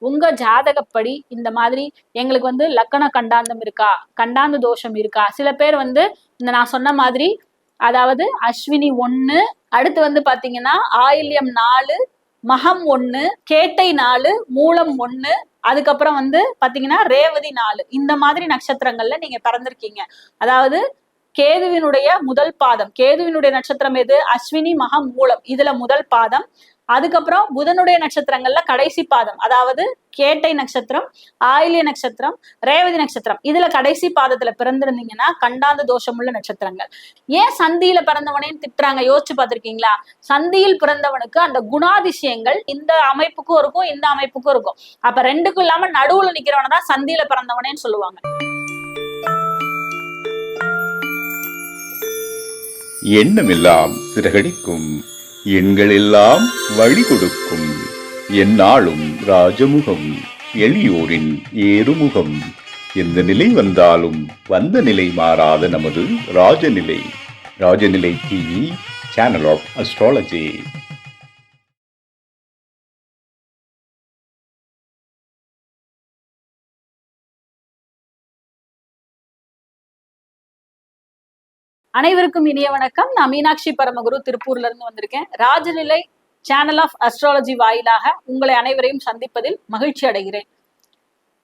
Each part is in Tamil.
உங்க ஜாதகப்படி இந்த மாதிரி எங்களுக்கு வந்து லக்கண கண்டாந்தம் இருக்கா, கண்டாந்த தோஷம் இருக்கா. சில பேர் வந்து இந்த நான் சொன்ன மாதிரி, அதாவது அஸ்வினி 1, அடுத்து வந்து பாத்தீங்கன்னா ஆயில்யம் 4, மகம் 1, கேட்டை 4, மூலம் 1, அதுக்கப்புறம் வந்து பாத்தீங்கன்னா ரேவதி 4, இந்த மாதிரி நட்சத்திரங்கள்ல நீங்க பிறந்திருக்கீங்க. அதாவது கேதுவினுடைய முதல் பாதம், கேதுவினுடைய நட்சத்திரம் எது? அஸ்வினி மகம் மூலம், இதுல முதல் பாதம். அதுக்கப்புறம் புதனுடைய நட்சத்திரங்கள்ல கடைசி பாதம், அதாவது கேட்டை நட்சத்திரம், ஆயில்ய நட்சத்திரம், ரேவதி நட்சத்திரம், இதுல கடைசி பாதத்துல பிறந்திருந்தீங்கன்னா கண்டாந்த தோஷமுள்ள நட்சத்திரங்கள். ஏன் சந்தியில பிறந்தவனேன்னு திட்டுறாங்க, யோசிச்சு பார்த்திருக்கீங்களா? சந்தியில் பிறந்தவனுக்கு அந்த குணாதிசயங்கள் இந்த அமைப்புக்கும் இருக்கும், இந்த அமைப்புக்கும் இருக்கும். அப்ப ரெண்டுக்கும் இல்லாம நடுவுல நிக்கிறவன தான் சந்தியில பிறந்தவனேன்னு சொல்லுவாங்க. எண்ணமெல்லாம் சிறகடிக்கும், எண்களெல்லாம் வழி கொடுக்கும், எந்நாளும் ராஜமுகம், எளியோரின் ஏறுமுகம். எந்த நிலை வந்தாலும் வந்த நிலை மாறாத நமது Rajanilai. Rajanilai TV, channel of astrology. அனைவருக்கும் இனிய வணக்கம். நான் மீனாட்சி பரமகுரு, திருப்பூர்ல இருந்து வந்திருக்கேன். ராஜநிலை சேனல் ஆஃப் அஸ்ட்ராலஜி வாயிலாக உங்களை அனைவரையும் சந்திப்பதில் மகிழ்ச்சி அடைகிறேன்.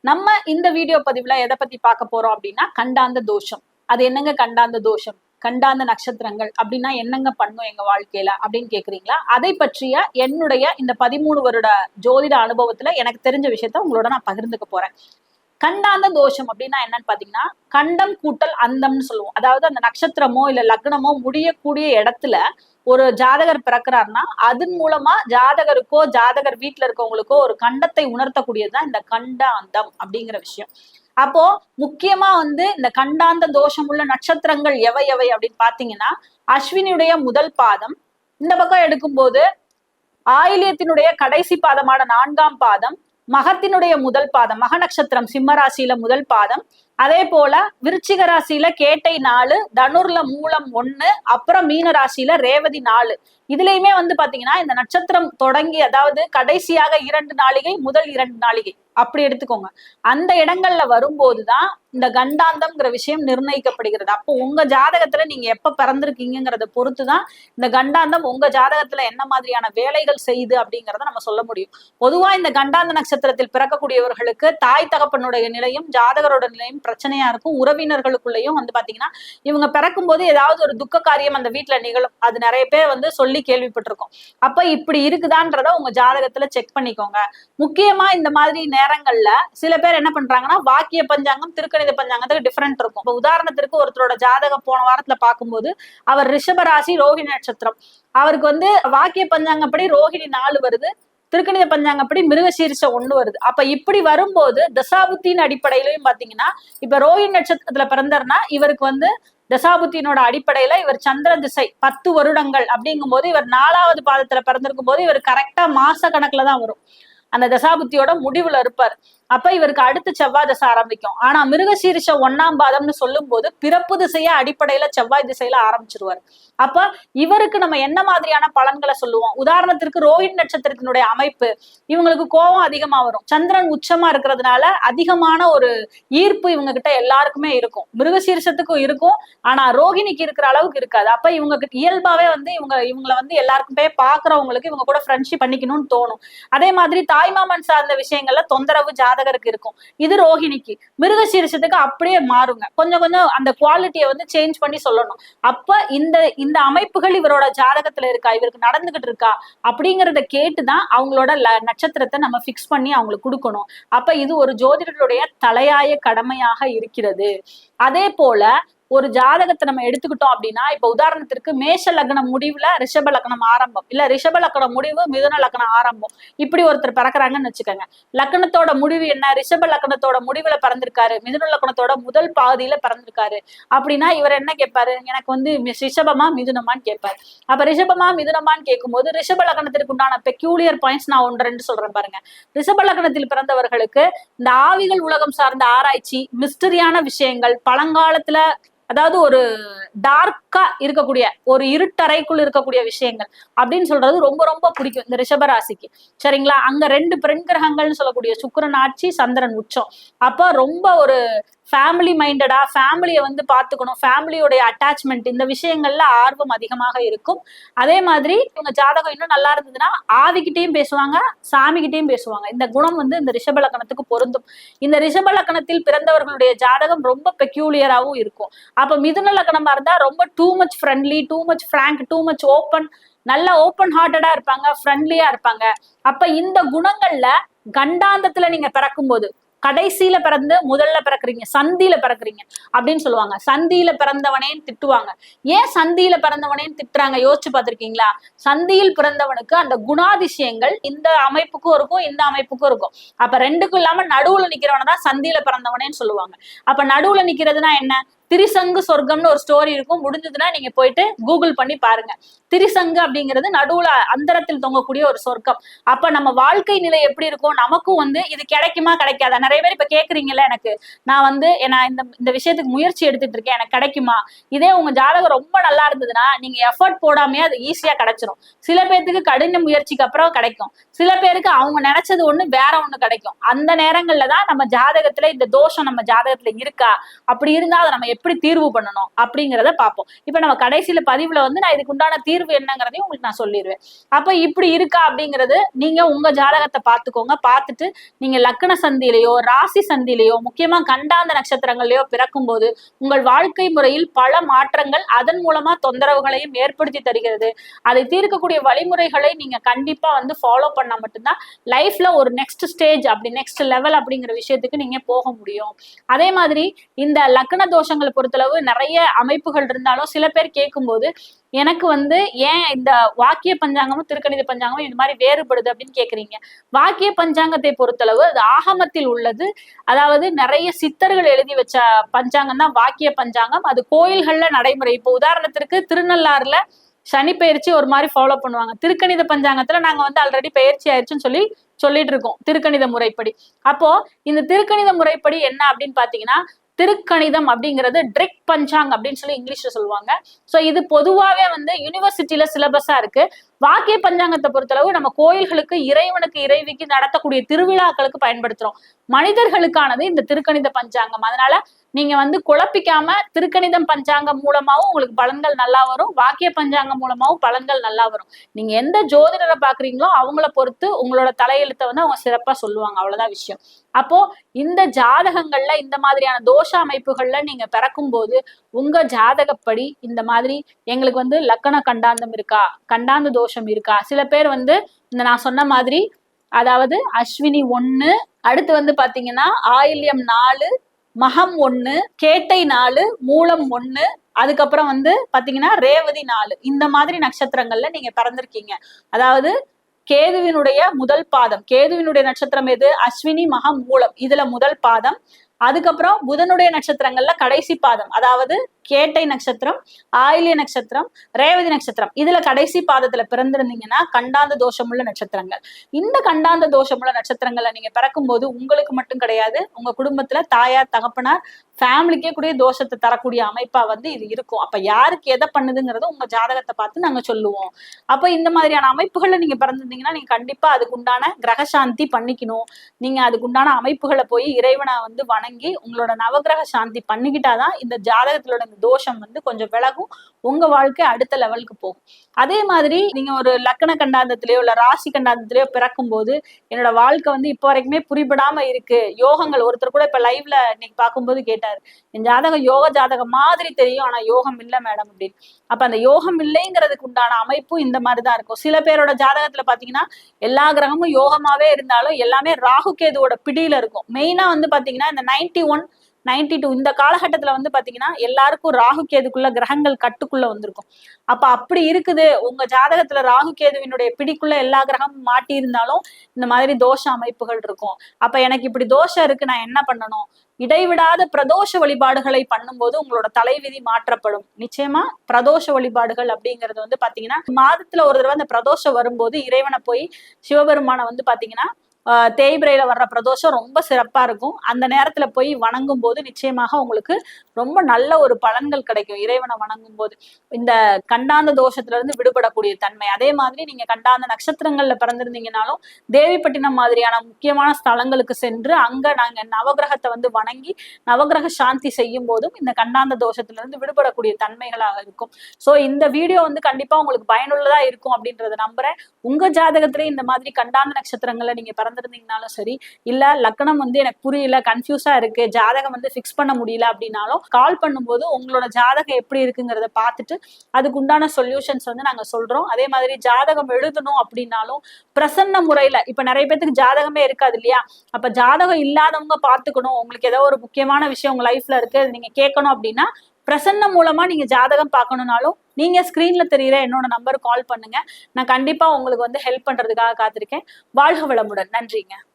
நம்ம இந்த வீடியோ பதிவுல எதை பத்தி பார்க்க போறோம் அப்படின்னா, கண்டாந்த தோஷம். அது என்னங்க கண்டாந்த தோஷம், கண்டாந்த நட்சத்திரங்கள் அப்படின்னா என்னங்க பண்ணும் எங்க வாழ்க்கையில அப்படின்னு கேக்குறீங்களா? அதை பற்றிய என்னுடைய இந்த 13 வருட ஜோதிட அனுபவத்துல எனக்கு தெரிஞ்ச விஷயத்த உங்களோட நான் பகிர்ந்துக்க போறேன். கண்டாந்த தோஷம் அப்படின்னா என்னன்னு பாத்தீங்கன்னா, கண்டம் கூட்டல் அந்தம்னு சொல்லுவோம். அதாவது அந்த நட்சத்திரமோ இல்ல லக்னமோ முடியக்கூடிய இடத்துல ஒரு ஜாதகர் பிறக்கிறாருன்னா அதன் மூலமா ஜாதகருக்கோ ஜாதகர் வீட்டுல இருக்கவங்களுக்கோ ஒரு கண்டத்தை உணர்த்தக்கூடியதுதான் இந்த கண்டாந்தம் அப்படிங்கிற விஷயம். அப்போ முக்கியமா வந்து இந்த கண்டாந்த தோஷம் உள்ள நட்சத்திரங்கள் எவை எவை அப்படின்னு பாத்தீங்கன்னா, அஸ்வினியுடைய முதல் பாதம், இந்த பக்கம் எடுக்கும்போது ஆயில்யத்தினுடைய கடைசி பாதமான 4ஆம் பாதம், மகத்தினுடைய முதல் பாதம், மக நட்சத்திரம் சிம்ம ராசியில முதல் பாதம், அதே போல விருச்சிக ராசியில கேட்டை 4, தனுர்ல மூலம் 1, அப்புறம் மீன ராசியில ரேவதி 4. இதுலயுமே வந்து பாத்தீங்கன்னா இந்த நட்சத்திரம் தொடங்கி, அதாவது கடைசியாக 2 நாளிகை, முதல் 2 நாளிகை அப்படி எடுத்துக்கோங்க. அந்த இடங்கள்ல வரும்போதுதான் இந்த கண்டாந்தம்ங்கிற விஷயம் நிர்ணயிக்கப்படுகிறது. அப்போ உங்க ஜாதகத்துல நீங்க எப்ப பிறந்திருக்கீங்கிறத பொறுத்துதான் இந்த கண்டாந்தம் உங்க ஜாதகத்துல என்ன மாதிரியான வேலைகள் செய்யுது அப்படிங்கறத நம்ம சொல்ல முடியும். பொதுவா இந்த கண்டாந்த நட்சத்திரத்தில் பிறக்கக்கூடியவர்களுக்கு தாய் தகப்பனுடைய நிலையும் ஜாதகரோட நிலையும் பிரச்சனையா இருக்கும். உறவினர்களுக்குள்ளேயும் வந்து பாத்தீங்கன்னா இவங்க பிறக்கும் போது ஏதாவது ஒரு துக்க காரியம் அந்த வீட்டுல நிகழும். அது நிறைய பேர் வந்து சொல்லி கேள்விப்பட்டிருக்கோம். அப்ப இப்படி இருக்குதான்றத உங்க ஜாதகத்துல செக் பண்ணிக்கோங்க. முக்கியமா இந்த மாதிரி நேரங்கள்ல சில பேர் என்ன பண்றாங்கன்னா, வாக்கிய பஞ்சாங்கம் திருக்கணித பஞ்சாங்கத்துக்கு டிஃபரெண்ட் இருக்கும். இப்ப உதாரணத்திற்கு ஒருத்தரோட ஜாதகம் போன வாரத்துல பார்க்கும்போது அவர் ரிஷப ராசி, ரோஹிணி நட்சத்திரம். அவருக்கு வந்து வாக்கிய பஞ்சாங்கப்படி ரோஹிணி 4 வருது, திருக்கணித பஞ்சாங்கப்படி மிருகசீரிஷ 1 வருது. அப்ப இப்படி வரும்போது தசாபுத்தின் அடிப்படையிலையும் பாத்தீங்கன்னா, இப்ப ரோஹிணி நட்சத்திரத்துல பிறந்தார்னா இவருக்கு வந்து தசாபுத்தினோட அடிப்படையில இவர் சந்திர திசை 10 வருடங்கள் அப்படிங்கும் போது இவர் 4ஆவது பாதத்துல பிறந்திருக்கும் போது இவர் கரெக்டா மாச கணக்குலதான் வரும். அந்த தசாபுத்தியோட முடிவுல இருப்பார். அப்ப இவருக்கு அடுத்து செவ்வாய் திசை ஆரம்பிக்கும். ஆனா மிருகசீரிஷ 1ஆம் பாதம்னு சொல்லும் போது பிறப்பு திசைய அடிப்படையில செவ்வாய் திசையில ஆரம்பிச்சிருவார். அப்ப இவருக்கு நம்ம என்ன மாதிரியான பலன்களை சொல்லுவோம்? உதாரணத்திற்கு ரோஹிணி நட்சத்திரத்தினுடைய அமைப்பு, இவங்களுக்கு கோபம் அதிகமா வரும். சந்திரன் உச்சமா இருக்கிறதுனால அதிகமான ஒரு ஈர்ப்பு இவங்க கிட்ட எல்லாருக்குமே இருக்கும். மிருகசீரிஷத்துக்கும் இருக்கும், ஆனா ரோஹிணிக்கு இருக்கிற அளவுக்கு இருக்காது. அப்ப இவங்க இயல்பாவே வந்து இவங்களை வந்து எல்லாருக்குமே பாக்குறவங்களுக்கு இவங்க கூட ஃப்ரெண்ட்ஷிப் பண்ணிக்கணும்னு தோணும். அதே மாதிரி தாய்மாமன் சார்ந்த விஷயங்கள்ல தொந்தரவு ஜாதகருக்கு இருக்கும். இது ரோஹிணிக்கு. மிருகசீரிஷத்துக்கு அப்படியே மாறுங்க. கொஞ்சம் கொஞ்சம் அந்த குவாலிட்டியை வந்து சேஞ்ச் பண்ணி சொல்லணும். அப்ப இந்த அமைப்புகள் இவரோட ஜாதகத்துல இருக்கா, இவருக்கு நடந்துகிட்டு இருக்கா அப்படிங்கறத கேட்டுதான் அவங்களோட நட்சத்திரத்தை நம்ம பிக்ஸ் பண்ணி அவங்களுக்கு கொடுக்கணும். அப்ப இது ஒரு ஜோதிடருடைய தலையாய கடமையாக இருக்கிறது. அதே போல ஒரு ஜாதகத்தை நம்ம எடுத்துக்கிட்டோம் அப்படின்னா, இப்ப உதாரணத்திற்கு மேஷ லக்னம் முடிவுல ரிஷப லக்னம் ஆரம்பம், இல்ல ரிஷப லக்னம் முடிவு மிதுன லக்னம் ஆரம்பம், இப்படி ஒருத்தர் பிறக்கிறாங்கன்னு வச்சுக்கோங்க. லக்னத்தோட முடிவு என்ன? ரிஷப லக்னத்தோட முடிவுல பிறந்திருக்காரு, மிதுன லக்னத்தோட முதல் பாதியில பிறந்திருக்காரு அப்படின்னா இவர் என்ன கேட்பாரு? எனக்கு வந்து ரிஷபமா மிதுனமான்னு கேட்பாரு. அப்ப ரிஷபமா மிதுனமான்னு கேட்கும்போது ரிஷப லக்னத்திற்கு உண்டான பெக்யூலியர் பாயிண்ட்ஸ் நான் 1-2 சொல்றேன் பாருங்க. ரிஷப லக்னத்தில் பிறந்தவர்களுக்கு இந்த ஆவிகள் உலகம் சார்ந்த ஆராய்ச்சி, மிஸ்டரியான விஷயங்கள், பழங்காலத்துல அதாவது ஒரு டார்க்கா இருக்கக்கூடிய ஒரு இருட்டறைக்குள் இருக்கக்கூடிய விஷயங்கள் அப்படின்னு சொல்றது ரொம்ப ரொம்ப பிடிக்கும் இந்த ரிஷபராசிக்கு. சரிங்களா? அங்க 2 பெண் கிரகங்கள்னு சொல்லக்கூடிய சுக்கிரன் ஆட்சி, சந்திரன் உச்சம். அப்ப ரொம்ப ஒரு ஃபேமிலி மைண்டடா, ஃபேமிலியை வந்து பார்த்துக்கணும், ஃபேமிலியோடைய அட்டாச்மெண்ட், இந்த விஷயங்கள்ல ஆர்வம் அதிகமாக இருக்கும். அதே மாதிரி இவங்க ஜாதகம் இன்னும் நல்லா இருந்ததுன்னா ஆவிக்கிட்டையும் பேசுவாங்க, சாமிகிட்டையும் பேசுவாங்க. இந்த குணம் வந்து இந்த ரிஷப லக்னத்துக்கு பொருந்தும். இந்த ரிஷப லக்னத்தில் பிறந்தவர்களுடைய ஜாதகம் ரொம்ப பெக்யூலியராகவும் இருக்கும். அப்ப மிதுன லக்னமா இருந்தா ரொம்ப too much friendly, too much frank, too much open, நல்லா ஓப்பன் ஹார்ட்டடா இருப்பாங்க, ஃப்ரெண்ட்லியா இருப்பாங்க. அப்ப இந்த குணங்கள்ல கண்டாந்தத்துல நீங்க பிறக்கும் போது, கடைசியில பிறந்து முதல்ல பிறக்குறீங்க, சந்தியில பிறக்குறீங்க அப்படின்னு சொல்லுவாங்க. சந்தியில பிறந்தவனேன்னு திட்டுவாங்க. ஏன் சந்தியில பிறந்தவனேன்னு திட்டுறாங்க யோசிச்சு பார்த்திருக்கீங்களா? சந்தியில் பிறந்தவனுக்கு அந்த குணாதிசயங்கள் இந்த அமைப்புக்கும் இருக்கும், இந்த அமைப்புக்கும் இருக்கும். அப்ப ரெண்டுக்கும் இல்லாம நடுவுல நிக்கிறவனதான் சந்தியில பிறந்தவனேன்னு சொல்லுவாங்க. அப்ப நடுவுல நிக்கிறதுனா என்ன? திரிசங்கு சொர்க்கம்னு ஒரு ஸ்டோரி இருக்கும். முடிஞ்சதுன்னா நீங்க போயிட்டு கூகுள் பண்ணி பாருங்க. திரிசங்கு அப்படிங்கிறது நடுவுல அந்தரத்தில் தொங்கக்கூடிய ஒரு சொர்க்கம். அப்ப நம்ம வாழ்க்கை நிலை எப்படி இருக்கும்? நமக்கும் வந்து இது கிடைக்குமா கிடைக்காதா? நிறைய பேர் இப்ப கேக்குறீங்கல்ல, எனக்கு நான் வந்து இந்த விஷயத்துக்கு முயற்சி எடுத்துட்டு இருக்கேன், எனக்கு கிடைக்குமா? இதே உங்க ஜாதகம் ரொம்ப நல்லா இருந்ததுன்னா நீங்க எஃபர்ட் போடாமையே அது ஈஸியா கிடைச்சிரும். சில பேருக்கு கடின முயற்சிக்கு அப்புறம் கிடைக்கும், சில பேருக்கு அவங்க நினைச்சது ஒண்ணு வேற ஒண்ணு கிடைக்கும். அந்த நேரங்கள்ல தான் நம்ம ஜாதகத்துல இந்த தோஷம் நம்ம ஜாதகத்துல இருக்கா, அப்படி இருந்தா அதை நம்ம எப்படி தீர்வு பண்ணணும் அப்படிங்கிறத பார்ப்போம். இப்ப நம்ம கடைசியில பதிவுல வந்து நான் இதுக்கு உண்டான தீர்வு என்னங்கிறதையும் உங்களுக்கு நான் சொல்லிடுவேன். அப்ப இப்படி இருக்கா அப்படிங்கிறது நீங்க உங்க ஜாதகத்தை பார்த்துக்கோங்க. பார்த்துட்டு நீங்க லக்ன சந்தியிலையோ ராசி சந்தியிலையோ முக்கியமா கண்டாந்த நட்சத்திரங்களையோ பிறக்கும் போது உங்கள் வாழ்க்கை முறையில் பல மாற்றங்கள், அதன் மூலமா தொந்தரவுகளையும் ஏற்படுத்தி தருகிறது. அதை தீர்க்கக்கூடிய வழிமுறைகளை நீங்க கண்டிப்பா வந்து ஃபாலோ பண்ணா மட்டும்தான் லைஃப்ல ஒரு நெக்ஸ்ட் ஸ்டேஜ், அப்படி நெக்ஸ்ட் லெவல் அப்படிங்கிற விஷயத்துக்கு நீங்க போக முடியும். அதே மாதிரி இந்த லக்ன தோஷங்களை பொறுத்தளவு நிறைய அமைப்புகள் இருந்தாலும் சில பேர் கேட்கும்போது எனக்கு வந்து ஏன் இந்த வாக்கிய பஞ்சாங்கமும் திருக்கணித பஞ்சாங்கமும் இந்த மாதிரி வேறுபடுது அப்படின்னு கேக்குறீங்க. வாக்கிய பஞ்சாங்கத்தை பொறுத்தளவு அது ஆகமத்தில் உள்ளது. அதாவது நிறைய சித்தர்கள் எழுதி வச்ச பஞ்சாங்கம் தான் வாக்கிய பஞ்சாங்கம். அது கோயில்கள்ல நடைமுறை. இப்போ உதாரணத்திற்கு திருநள்ளாறுல சனி பயிற்சி ஒரு மாதிரி ஃபாலோ பண்ணுவாங்க. திருக்கணித பஞ்சாங்கத்துல நாங்க வந்து ஆல்ரெடி பயிற்சி ஆயிடுச்சுன்னு சொல்லிட்டு இருக்கோம் திருக்கணித முறைப்படி. அப்போ இந்த திருக்கணித முறைப்படி என்ன அப்படின்னு பாத்தீங்கன்னா, திருக்கணிதம் அப்படிங்கிறது ட்ரிக் பஞ்சாங் அப்படின்னு சொல்லி இங்கிலீஷ்ல சொல்லுவாங்க. சோ இது பொதுவாவே வந்து யூனிவர்சிட்டியில சிலபஸா இருக்கு. வாக்கிய பஞ்சாங்கத்தை பொறுத்தளவு நம்ம கோயில்களுக்கு, இறைவனுக்கு, இறைவிக்கு நடத்தக்கூடிய திருவிழாக்களுக்கு பயன்படுத்துறோம். மனிதர்களுக்கானது இந்த திருக்கணித பஞ்சாங்கம். அதனால நீங்க வந்து குழப்பிக்காம திருக்கணிதம் பஞ்சாங்கம் மூலமாவும் உங்களுக்கு பலன்கள் நல்லா வரும், வாக்கிய பஞ்சாங்கம் மூலமாவும் பலன்கள் நல்லா வரும். நீங்க எந்த ஜோதிடரை பாக்குறீங்களோ அவங்கள பொறுத்து உங்களோட தலையெழுத்தை வந்து அவங்க சிறப்பா சொல்லுவாங்க. அவ்வளவுதான் விஷயம். அப்போ இந்த ஜாதகங்கள்ல இந்த மாதிரியான தோஷ அமைப்புகள்ல நீங்க பிறக்கும் போது உங்க ஜாதகப்படி இந்த மாதிரி எங்களுக்கு வந்து லக்கண கண்டாந்தம் இருக்கா, கண்டாந்த தோஷம் இருக்கா. சில பேர் வந்து இந்த நான் சொன்ன மாதிரி, அதாவது அஸ்வினி 1, அடுத்து வந்து பாத்தீங்கன்னா ஆயில்யம் 4, மகம் 1, கேட்டை 4, மூலம் 1, அதுக்கப்புறம் வந்து பாத்தீங்கன்னா ரேவதி 4, இந்த மாதிரி நட்சத்திரங்கள்ல நீங்க பிறந்திருக்கீங்க. அதாவது கேதுவினுடைய முதல் பாதம், கேதுவினுடைய நட்சத்திரம் எது? அஸ்வினி, மகம், மூலம், இதுல முதல் பாதம். அதுக்கப்புறம் புதனுடைய நட்சத்திரங்கள்ல கடைசி பாதம், அதாவது கேட்டை நட்சத்திரம், ஆயில்ய நட்சத்திரம், ரேவதி நட்சத்திரம், இதுல கடைசி பாதத்துல பிறந்திருந்தீங்கன்னா கண்டாந்த தோஷமுள்ள நட்சத்திரங்கள். இந்த கண்டாந்த தோஷமுள்ள நட்சத்திரங்கள்ல நீங்க பிறக்கும் போது உங்களுக்கு மட்டும் கிடையாது, உங்க குடும்பத்துல தாயார், தகப்பனார், ஃபேமிலிக்கே கூடிய தோஷத்தை தரக்கூடிய அமைப்பா வந்து இது இருக்கும். அப்ப யாருக்கு எதை பண்ணுதுங்கிறத உங்க ஜாதகத்தை பார்த்து நாங்க சொல்லுவோம். அப்ப இந்த மாதிரியான அமைப்புகள்ல நீங்க பிறந்திருந்தீங்கன்னா நீங்க கண்டிப்பா அதுக்குண்டான கிரகசாந்தி பண்ணிக்கணும். நீங்க அதுக்குண்டான அமைப்புகளை போய் இறைவனை வந்து வணங்கி உங்களோட நவகிரக சாந்தி பண்ணிக்கிட்டாதான் இந்த ஜாதகத்திலோட தோஷம் வந்து கொஞ்சம் விலகும், உங்க வாழ்க்கை அடுத்த லெவலுக்கு போகும். அதே மாதிரி நீங்க ஒரு லக்கண கண்டாந்தத்திலேயோ இல்ல ராசி கண்டாந்தத்திலேயோ பிறக்கும் போது என்னோட வாழ்க்கை வந்து இப்போ வரைக்குமே புரிபடாம இருக்கு, யோகங்கள், ஒருத்தர் கூட இப்ப லைவ்ல இன்னைக்கு பார்க்கும்போது கேட்டாரு, என் ஜாதகம் யோக ஜாதகம் மாதிரி தெரியும் ஆனா யோகம் இல்லை மேடம் அப்படின்னு. அப்ப அந்த யோகம் இல்லைங்கிறதுக்கு உண்டான அமைப்பும் இந்த மாதிரிதான் இருக்கும். சில பேரோட ஜாதகத்துல பாத்தீங்கன்னா எல்லா கிரகமும் யோகமாவே இருந்தாலும் எல்லாமே ராகு கேதுவோட பிடியில இருக்கும். மெயினா வந்து பாத்தீங்கன்னா இந்த 91, 92 இந்த காலகட்டத்துல வந்து பாத்தீங்கன்னா எல்லாருக்கும் ராகு கேதுக்குள்ள கிரகங்கள் கட்டுக்குள்ள வந்திருக்கும். அப்ப அப்படி இருக்குது உங்க ஜாதகத்துல ராகு கேதுவினுடைய பிடிக்குள்ள எல்லா கிரகமும் மாட்டி இருந்தாலும் இந்த மாதிரி தோஷ அமைப்புகள் இருக்கும். அப்ப எனக்கு இப்படி தோஷம் இருக்கு, நான் என்ன பண்ணணும்? இடைவிடாத பிரதோஷ வழிபாடுகளை பண்ணும்போது உங்களோட தலைவிதி மாற்றப்படும். நிச்சயமா பிரதோஷ வழிபாடுகள் அப்படிங்கிறது வந்து பாத்தீங்கன்னா மாதத்துல ஒரு தடவை அந்த பிரதோஷம் வரும்போது இறைவனை போய் சிவபெருமானை வந்து பாத்தீங்கன்னா தேய்பிரையில வர்ற பிரதோஷம் ரொம்ப சிறப்பா இருக்கும். அந்த நேரத்துல போய் வணங்கும் போது நிச்சயமாக உங்களுக்கு ரொம்ப நல்ல ஒரு பலன்கள் கிடைக்கும். இறைவனை வணங்கும் போது இந்த கண்டாந்த தோஷத்துல இருந்து விடுபடக்கூடிய தன்மை. அதே மாதிரி நீங்க கண்டாந்த நட்சத்திரங்கள்ல பிறந்திருந்தீங்கன்னாலும் தேவிப்பட்டினம் மாதிரியான முக்கியமான ஸ்தலங்களுக்கு சென்று அங்க நாங்க நவகிரகத்தை வந்து வணங்கி நவகிரக சாந்தி செய்யும் போதும் இந்த கண்டாந்த தோஷத்துல இருந்து விடுபடக்கூடிய தன்மைகளாக இருக்கும். சோ இந்த வீடியோ வந்து கண்டிப்பா உங்களுக்கு பயனுள்ளதா இருக்கும் அப்படின்றத நம்புறேன். உங்க ஜாதகத்திலே இந்த மாதிரி கண்டாந்த நட்சத்திரங்கள்ல நீங்க பிறந்திருந்தீங்கனாலும் சரி, இல்ல லக்னம் வந்து எனக்கு புரியல, கன்ஃபியூஸா இருக்கு, ஜாதகம் வந்து ஃபிக்ஸ் பண்ண முடியல அப்படின்னாலும் கால் பண்ணும்போது உங்களோட ஜாதகம் எப்படி இருக்குங்கிறத பார்த்துட்டு அதுக்கு உண்டான சொல்யூஷன்ஸ் வந்து நாங்க சொல்றோம். அதே மாதிரி ஜாதகம் எழுதணும் அப்படின்னாலும் பிரசன்ன முறையில, இப்ப நிறைய பேருக்கு ஜாதகமே இருக்காது இல்லையா, அப்ப ஜாதகம் இல்லாதவங்க பார்த்துக்கணும், உங்களுக்கு ஏதோ ஒரு முக்கியமான விஷயம் உங்க லைஃப்ல இருக்கு நீங்க கேட்கணும் அப்படின்னா பிரசன்னம் மூலமா நீங்க ஜாதகம் பார்க்கணும்னாலும் நீங்க ஸ்கிரீன்ல தெரியுற என்னோட நம்பர் கால் பண்ணுங்க. நான் கண்டிப்பா உங்களுக்கு வந்து ஹெல்ப் பண்றதுக்காக காத்திருக்கேன். வாழ்க வளமுடன். நன்றிங்க.